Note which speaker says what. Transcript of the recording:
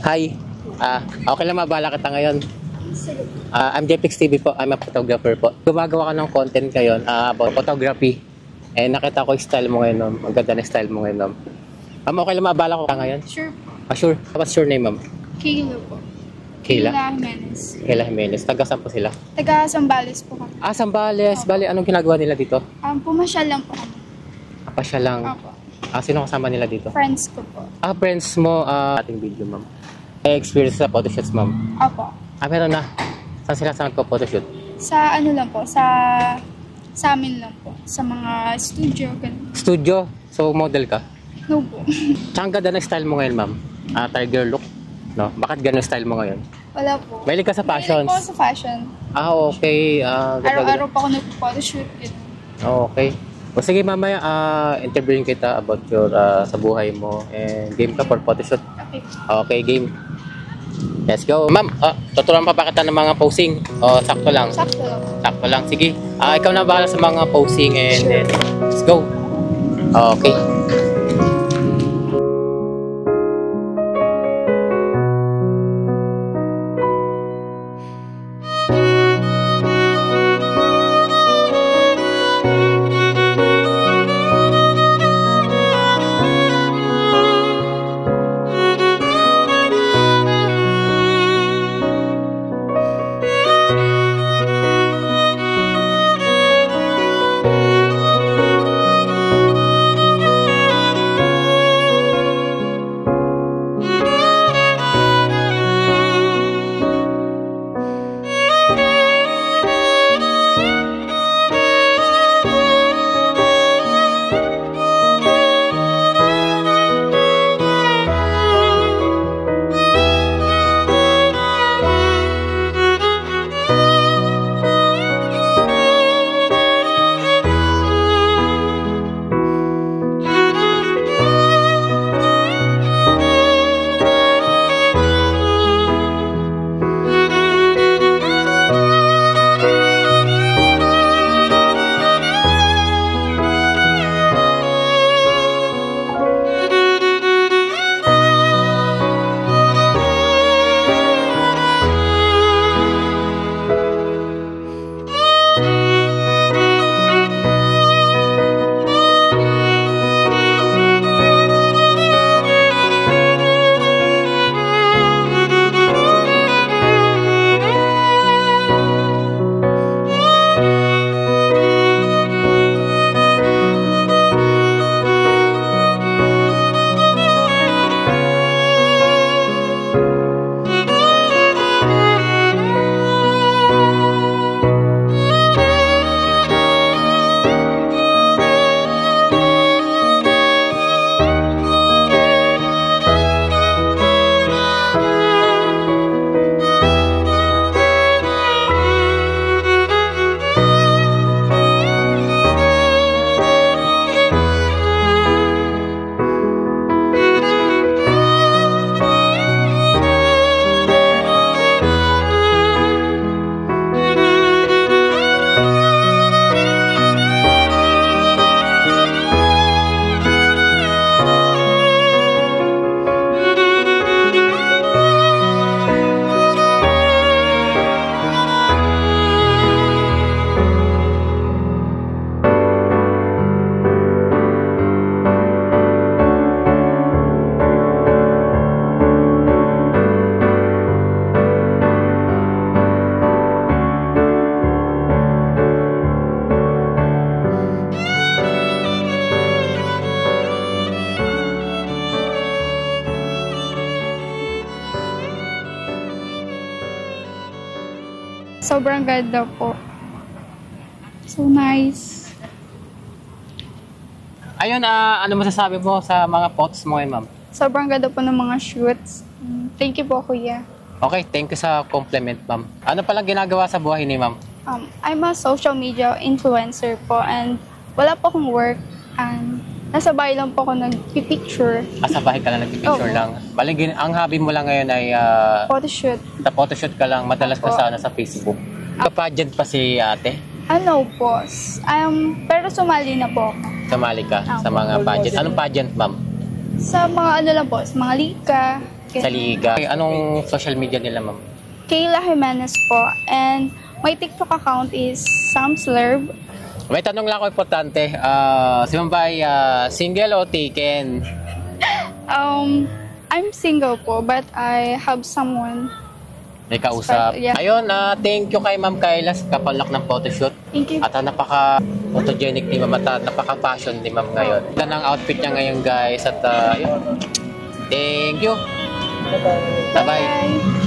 Speaker 1: Hi. Okay lang mabala kita ngayon. I'm JPix TV po. I'm a photographer po. Gumagawa ka ng content ngayon about photography. Nakita ko yung style mo ngayon, ma'am. Ang ganda ng style mo ngayon, ma'am. Okay lang mabala ko ka ngayon?
Speaker 2: Sure.
Speaker 1: Sure. What's your name, ma'am?
Speaker 2: Kayla po.
Speaker 1: Kayla?
Speaker 2: Jimenez.
Speaker 1: Kayla Jimenez. Taga saan po sila?
Speaker 2: Taga Sambales po kami.
Speaker 1: Sambales. Bali, anong ginagawa nila dito?
Speaker 2: Pumasyal lang po kami.
Speaker 1: Siya lang.
Speaker 2: Opo.
Speaker 1: Sino kasama nila dito?
Speaker 2: Friends ko po.
Speaker 1: Friends mo. Ating video, ma'am. Experience sa photoshoots, ma'am.
Speaker 2: Opo.
Speaker 1: Meron na. Saan sila sa magpo-photoshoot?
Speaker 2: Sa ano lang po, sa amin lang po. Sa mga studio, ganun.
Speaker 1: Studio? So, model ka?
Speaker 2: No po.
Speaker 1: Saan ganda ng style mo ngayon, ma'am? Tiger look? No? Bakit ganun style mo ngayon?
Speaker 2: Wala po.
Speaker 1: Mahilig ka sa fashions?
Speaker 2: Mahilig po sa fashion.
Speaker 1: Okay.
Speaker 2: Araw-araw pa ako nagpo-photoshoot.
Speaker 1: Okay. O sige, mamaya, interviewin kita about your sa buhay mo. And game ka for photoshoot.
Speaker 2: Okay.
Speaker 1: Okay, game. Let's go. Ma'am, tuturuan pa ba kita ng mga posing? Sakto lang?
Speaker 2: Sakto lang.
Speaker 1: Sakto lang. Sige. Ikaw na bahala sa mga posing and
Speaker 2: Sure.
Speaker 1: then, let's go. Okay.
Speaker 2: Sobrang ganda po. So nice.
Speaker 1: Ayun, ano masasabi mo sa mga photos mo ngayon, ma'am?
Speaker 2: Sobrang ganda po ng mga shoots. Thank you po, kuya.
Speaker 1: Okay, thank you sa compliment, ma'am. Ano palang ginagawa sa buhay ni ma'am?
Speaker 2: I'm a social media influencer po and wala po akong work and nasa bahay lang po ako nagpipicture.
Speaker 1: Sa bahay ka lang, nagpipicture
Speaker 2: Oo.
Speaker 1: lang. Bali, ang hobby mo lang ngayon ay
Speaker 2: Photoshoot.
Speaker 1: sa photoshoot ka lang, madalas ka
Speaker 2: Opo.
Speaker 1: sana sa Facebook. Ka-pageant pa si ate?
Speaker 2: Ano po? Pero sumali na po ako.
Speaker 1: Sumali ka sa mga pageant. Anong pageant, ma'am?
Speaker 2: Sa mga ano lang po, sa mga lika.
Speaker 1: Sa Liga. Okay, anong social media nila, ma'am?
Speaker 2: Kayla Jimenez po. And my TikTok account is Samslurb.
Speaker 1: May tanong lang ako importante. Si ma'am ba ay single o taken?
Speaker 2: I'm single po, but I have someone.
Speaker 1: May kausap.
Speaker 2: Yeah.
Speaker 1: Ayun, thank you kay Ma'am Kayla sa kapalak ng photoshoot.
Speaker 2: Thank you.
Speaker 1: At napaka-photogenic ni Ma'am at napaka-fashion ni Ma'am ngayon. Ganda ng outfit niya ngayon guys at yun. Thank you. Bye-bye.
Speaker 2: Bye.